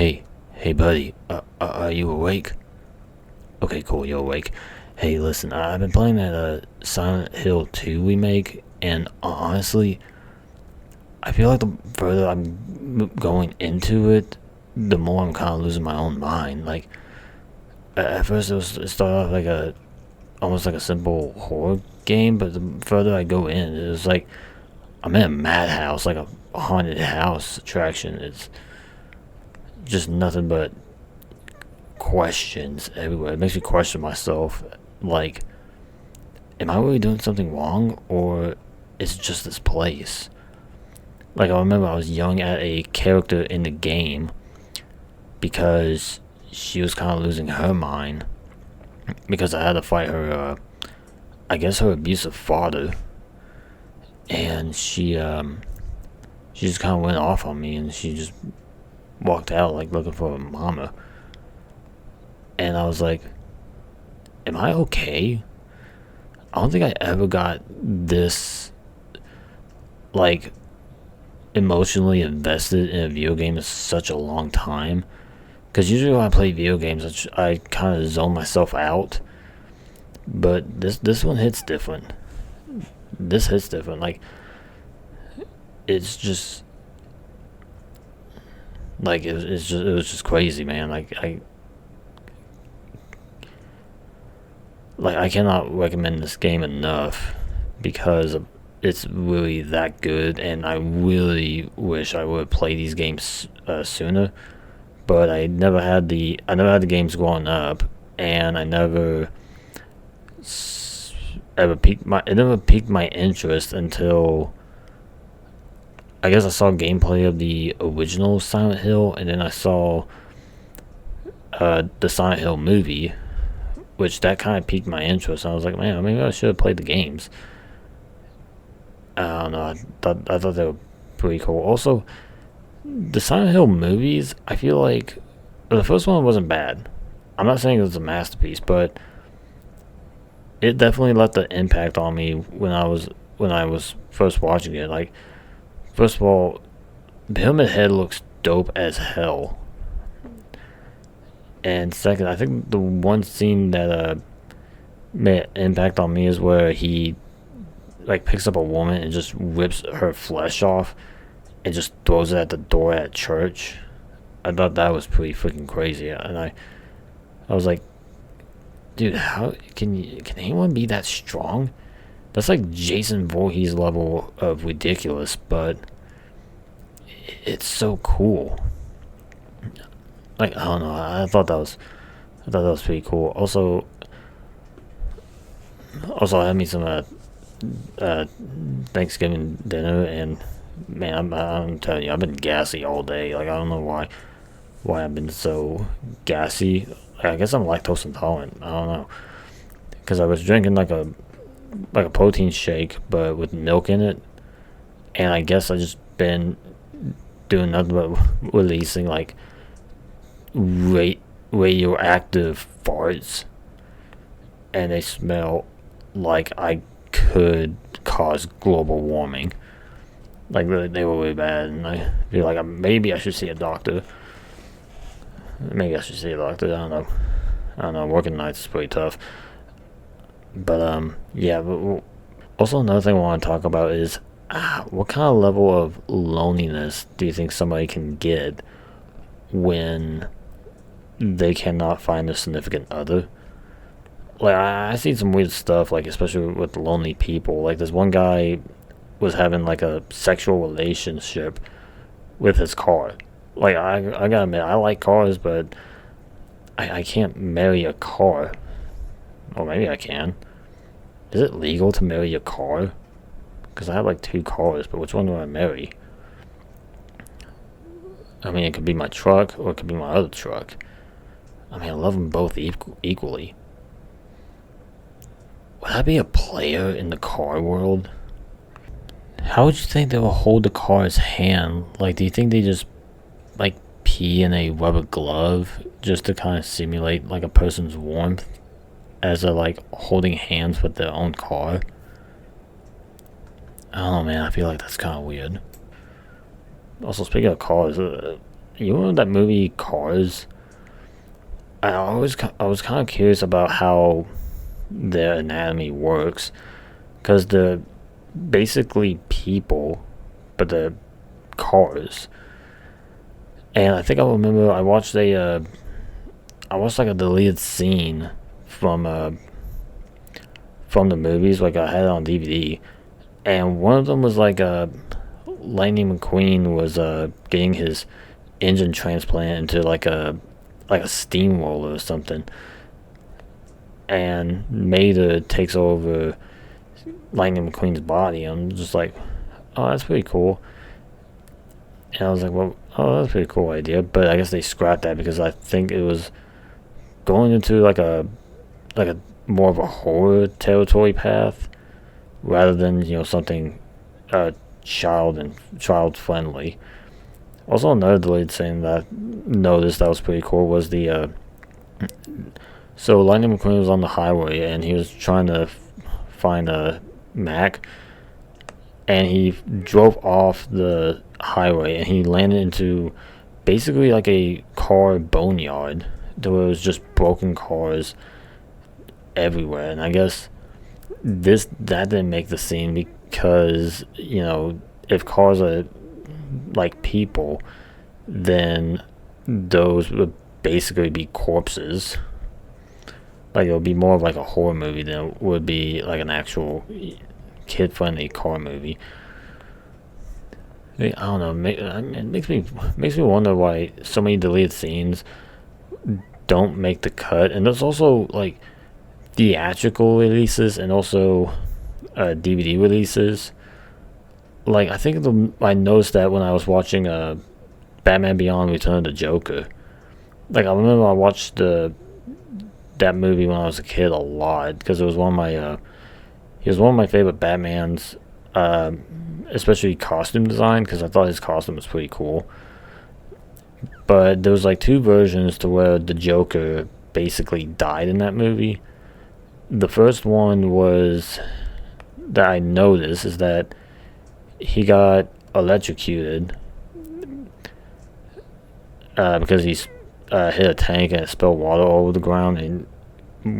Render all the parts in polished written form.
Hey buddy, are you awake? Okay, cool, you're awake. Hey, listen, I've been playing that Silent Hill 2 remake, and honestly, I feel like the further I'm going into it, the more I'm kind of losing my own mind. Like, at first it started off like almost like a simple horror game, but the further I go in, it was like, I'm in a madhouse, like a haunted house attraction. It's just nothing but questions everywhere. It makes me question myself, like, am I really doing something wrong, or is it just this place? Like, I remember I was yelling at a character in the game because she was kind of losing her mind because I had to fight her, I guess her abusive father, and she just kind of went off on me, and she just walked out like looking for a mama. And I was like, am I okay? I don't think I ever got this, like, emotionally invested in a video game in such a long time. Because usually when I play video games, I kind of zone myself out. But this one hits different. This hits different. Like, it's just, like, it was just crazy, man. Like, I cannot recommend this game enough because it's really that good, and I really wish I would play these games sooner. But I never had the games growing up, and I never it never piqued my interest until I guess I saw gameplay of the original Silent Hill, and then I saw the Silent Hill movie, which that kind of piqued my interest. I was like, man, maybe I should have played the games. I don't know. I thought they were pretty cool. Also, the Silent Hill movies, I feel like the first one wasn't bad. I'm not saying it was a masterpiece, but it definitely left an impact on me when I was first watching it. Like, first of all, Pyramid Head looks dope as hell. And second, I think the one scene that made an impact on me is where he like picks up a woman and just rips her flesh off and just throws it at the door at church. I thought that was pretty freaking crazy, and I was like, dude, how can anyone be that strong? That's like Jason Voorhees level of ridiculous, but it's so cool. Like, I don't know. I thought that was pretty cool. Also, I had me some Thanksgiving dinner, and man, I'm telling you, I've been gassy all day. Like, I don't know why I've been so gassy. I guess I'm lactose intolerant. I don't know, because I was drinking like a protein shake, but with milk in it, and I guess I just been doing nothing but releasing like radioactive farts, and they smell like I could cause global warming. Like, really, they were really bad, and I feel like maybe I should see a doctor. I don't know. Working nights is pretty tough. But yeah. But also, another thing I want to talk about is what kind of level of loneliness do you think somebody can get when they cannot find a significant other? Like, I seen some weird stuff, like, especially with lonely people. Like, this one guy was having like a sexual relationship with his car. Like, I gotta admit, I like cars, but I can't marry a car. Or maybe I can. Is it legal to marry a car? Because I have like 2 cars, but which one do I marry? I mean, it could be my truck, or it could be my other truck. I mean, I love them both equally. Would I be a player in the car world? How would you think they will hold the car's hand? Like, do you think they just like pee in a rubber glove just to kind of simulate like a person's warmth as they're like holding hands with their own car? I don't know, man. I feel like that's kind of weird. Also, speaking of cars, you know that movie Cars? I was kind of curious about how their anatomy works, because they're basically people, but they're cars. And I think I remember I watched like a deleted scene from the movies, like I had it on DVD, and one of them was like Lightning McQueen was getting his engine transplant into like a steamroller or something, and Mater takes over Lightning McQueen's body. I'm just like, oh, that's pretty cool. And I was like, well, oh, that's a pretty cool idea. But I guess they scrapped that because I think it was going into like a more of a horror territory path rather than something child friendly. Also, another deleted scene that I noticed that was pretty cool was the so Lightning McQueen was on the highway and he was trying to find a Mac, and he drove off the highway and he landed into basically like a car boneyard. There was just broken cars everywhere, and I guess that didn't make the scene because if cars are like people, then those would basically be corpses. Like, it would be more of like a horror movie than it would be like an actual kid-friendly car movie. I don't know. It makes me wonder why so many deleted scenes don't make the cut. And there's also like theatrical releases and also DVD releases. Like, I think I noticed that when I was watching Batman Beyond: Return of the Joker. Like, I remember I watched that movie when I was a kid a lot because it was one of my he was one of my favorite Batmans, especially costume design, because I thought his costume was pretty cool. But there was like two versions to where the Joker basically died in that movie. The first one was that I noticed is that he got electrocuted because he hit a tank and it spilled water all over the ground and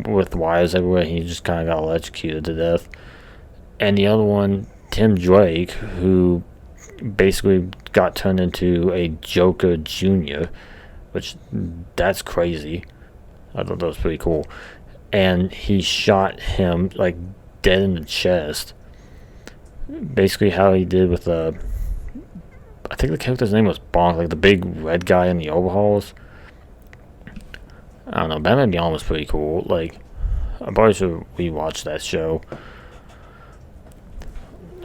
with wires everywhere. He just kind of got electrocuted to death. And the other one, Tim Drake, who basically got turned into a Joker Jr., which that's crazy. I thought that was pretty cool. And he shot him like dead in the chest. Basically how he did with I think the character's name was Bonk, like the big red guy in the overalls. I don't know, Batman Beyond was pretty cool. Like, I probably should rewatch that show.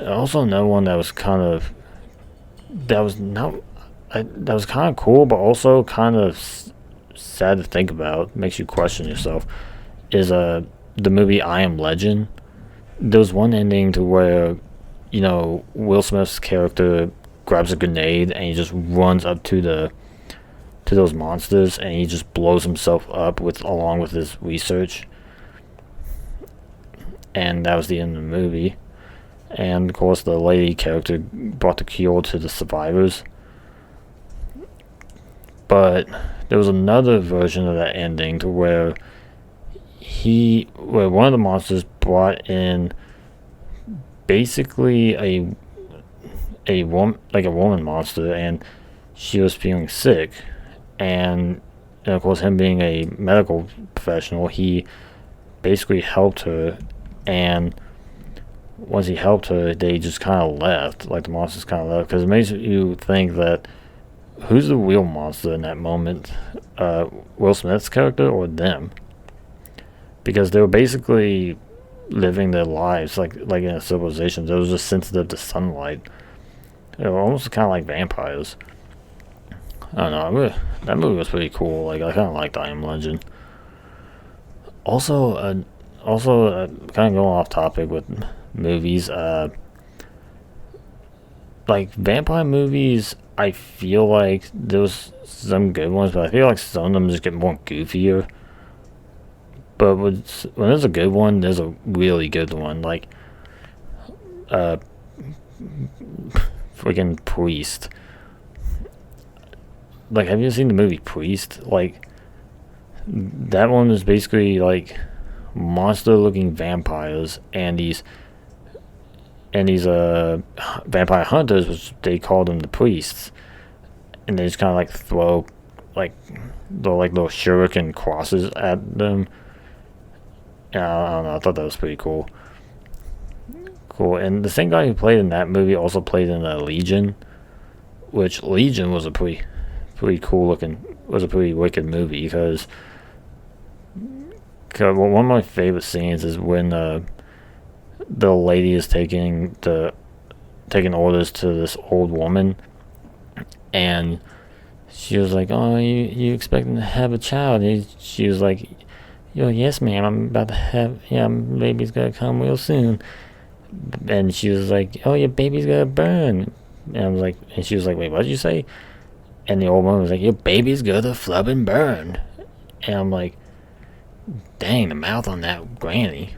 Also, another one that was kind of that was kind of cool, but also kind of sad to think about. Makes you question yourself. Is the movie I Am Legend? There was one ending to where Will Smith's character grabs a grenade and he just runs up to those monsters and he just blows himself up along with his research, and that was the end of the movie. And of course the lady character brought the cure to the survivors. But there was another version of that ending to where one of the monsters brought in basically a woman monster, and she was feeling sick, and of course him being a medical professional, he basically helped her, and once he helped her, they just kind of left, like the monsters kind of left, because it makes you think that who's the real monster in that moment, Will Smith's character or them? Because they were basically living their lives like in a civilization that was just sensitive to sunlight. They were almost kind of like vampires. I don't know. That movie was pretty cool. Like, I kind of liked I Am Legend. Also, kind of going off topic with movies. Like Vampire movies, I feel like there was some good ones, but I feel like some of them just get more goofier. But when there's a good one, there's a really good one. Like, freaking Priest. like, have you seen the movie Priest? Like, that one is basically like monster-looking vampires and these vampire hunters, which they call them the priests, and they just kind of like throw like little shuriken crosses at them. And I don't know. I thought that was pretty cool. Cool. And the same guy who played in that movie also played in Legion, which Legion was a pretty cool looking, was a pretty wicked movie because one of my favorite scenes is when the lady is taking orders to this old woman, and she was like, "Oh, you expecting to have a child?" And she was like, "Yo, yes, ma'am. I'm about to have. Yeah, my baby's gonna come real soon." And she was like, "Oh, your baby's gonna burn." And I was like, and she was like, "Wait, what did you say?" And the old woman was like, "Your baby's gonna flub and burn." And I'm like, "Dang, the mouth on that granny."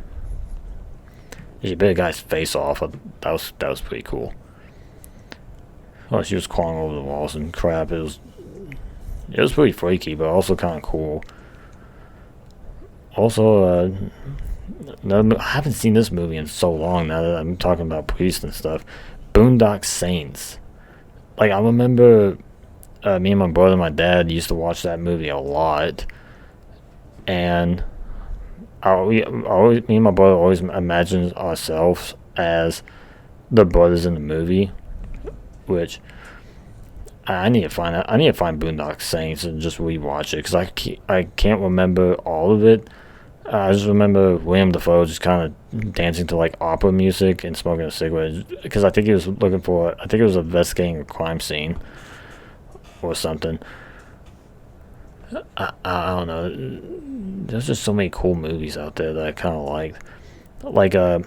She bit a guy's face off. That was pretty cool. Oh, she was crawling over the walls and crap. It was pretty freaky, but also kind of cool. Also, I haven't seen this movie in so long now that I'm talking about priests and stuff. Boondock Saints. Like, I remember me and my brother and my dad used to watch that movie a lot. And me and my brother always imagined ourselves as the brothers in the movie, which I need to find out. I need to find Boondock Saints and just rewatch it because I can't remember all of it. I just remember William Dafoe just kind of dancing to like opera music and smoking a cigarette because I think he was looking for. I think it was investigating a crime scene or something. I don't know. There's just so many cool movies out there that I kind of liked. Like, and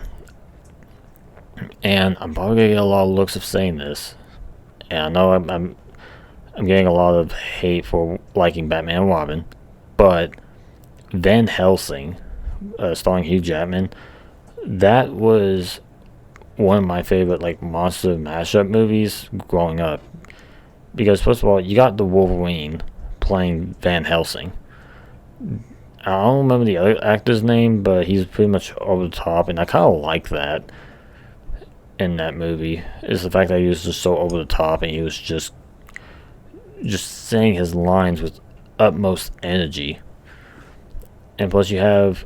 I'm probably gonna get a lot of looks of saying this. And I know I'm getting a lot of hate for liking Batman and Robin, but Van Helsing, starring Hugh Jackman, that was one of my favorite like monster mashup movies growing up. Because first of all, you got the Wolverine playing Van Helsing. I don't remember the other actor's name, but he's pretty much over the top, and I kind of like that in that movie. Is the fact that he was just so over the top, and he was just saying his lines with utmost energy. And plus, you have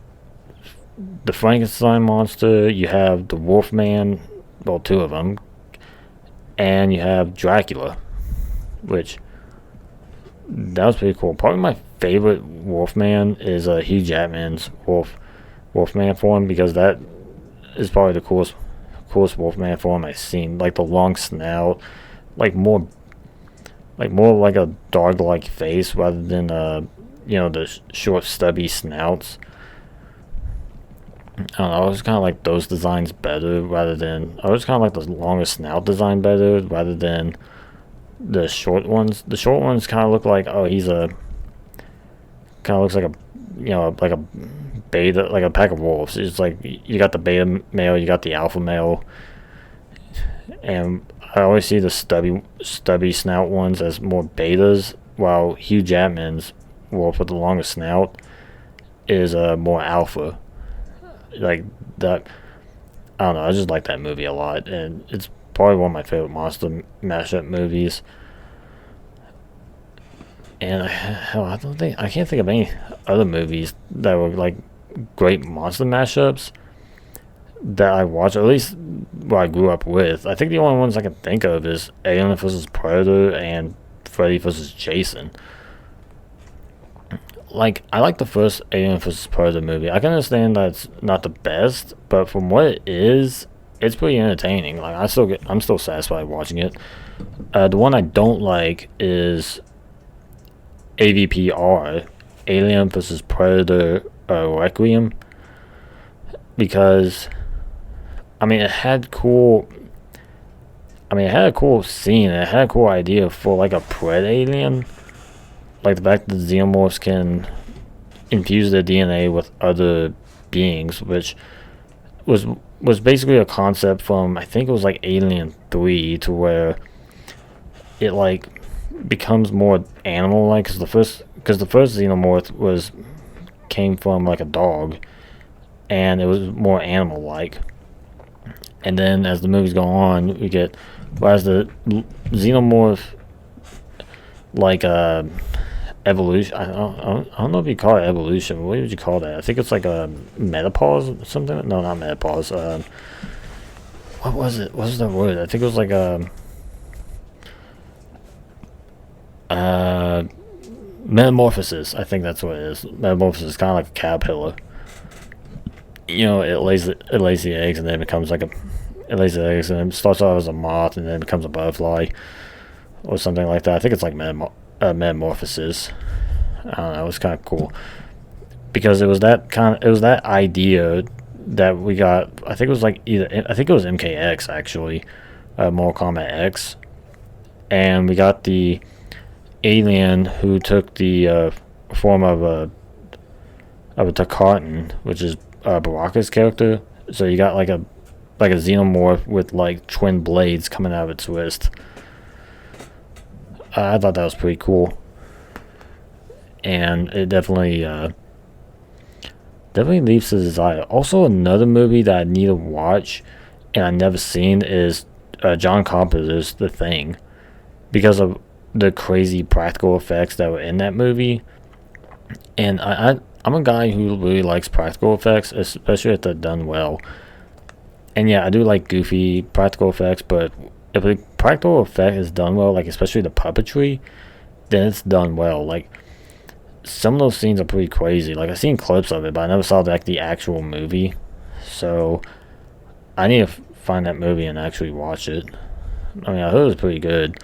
the Frankenstein monster, you have the Wolfman, well, two of them, and you have Dracula, which that was pretty cool. Probably my favorite Wolfman is Hugh Jackman's Wolfman form because that is probably the coolest Wolfman form I've seen. Like the long snout, more like a dog-like face rather than the short stubby snouts. I don't know. I was kind of like those designs better I was kind of like the longer snout design better rather than the short ones. The short ones kind of look like, looks like a beta, like a pack of wolves. It's like you got the beta male, you got the alpha male, and I always see the stubby snout ones as more betas, while Hugh Jackman's wolf with the longest snout is more alpha. Like that. I don't know. I just like that movie a lot, and it's probably one of my favorite monster mashup movies. And I can't think of any other movies that were like great monster mashups that I watched, or at least what I grew up with. I think the only ones I can think of is Alien vs. Predator and Freddy vs. Jason. Like, I like the first Alien vs. Predator movie. I can understand that it's not the best, but from what it is, it's pretty entertaining. Like, I'm still satisfied watching it. The one I don't like is AVPR, Alien vs. Predator Requiem, because it had a cool scene, and it had a cool idea for like a pred alien, like the fact that the xenomorphs can infuse their DNA with other beings, which was basically a concept from, I think it was like Alien 3, to where it like becomes more animal-like, because the first xenomorph came from like a dog, and it was more animal-like. And then as the movies go on, we get, well, as the xenomorph, like evolution. I don't know if you call it evolution. What would you call that? I think it's like a menopause or something. No, not menopause. What was it? What was the word? I think it was like metamorphosis. I think that's what it is. Metamorphosis is kind of like a caterpillar. You know, it lays the eggs, and then it becomes like it lays the eggs, and it starts off as a moth, and then it becomes a butterfly or something like that. I think it's like metamorphosis. I don't know. It was kind of cool because it was that idea that we got. I think it was like I think it was MKX actually, Mortal Kombat X, and we got the alien who took the form of a Takartan, which is Baraka's character. So you got like a xenomorph with like twin blades coming out of its wrist. I thought that was pretty cool, and it definitely leaves to desire. Also, another movie that I need to watch and I've never seen is John Carpenter's The Thing, because of the crazy practical effects that were in that movie. And I'm a guy who really likes practical effects, especially if they're done well. And yeah, I do like goofy practical effects, but if a practical effect is done well, like especially the puppetry, then it's done well. Like, some of those scenes are pretty crazy. Like, I've seen clips of it, but I never saw like the actual movie. So I need to find that movie and actually watch it. I mean, I heard it was pretty good.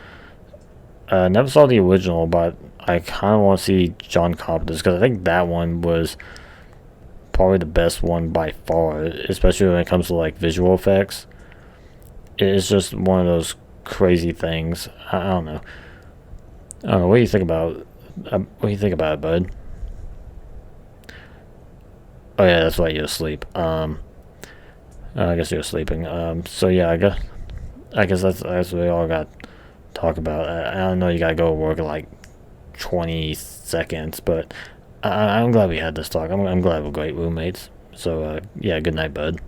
Never saw the original, but I kind of want to see John Carpenter's, because I think that one was probably the best one by far, especially when it comes to like visual effects. It's just one of those crazy things. I don't know. What do you think about? What do you think about it, bud? Oh yeah, that's why you're asleep. I guess you're sleeping. So yeah, I guess that's what we all got to talk about. I don't know. You gotta go to work in like 20 seconds, but I'm glad we had this talk. I'm glad we're great roommates. So yeah, good night, bud.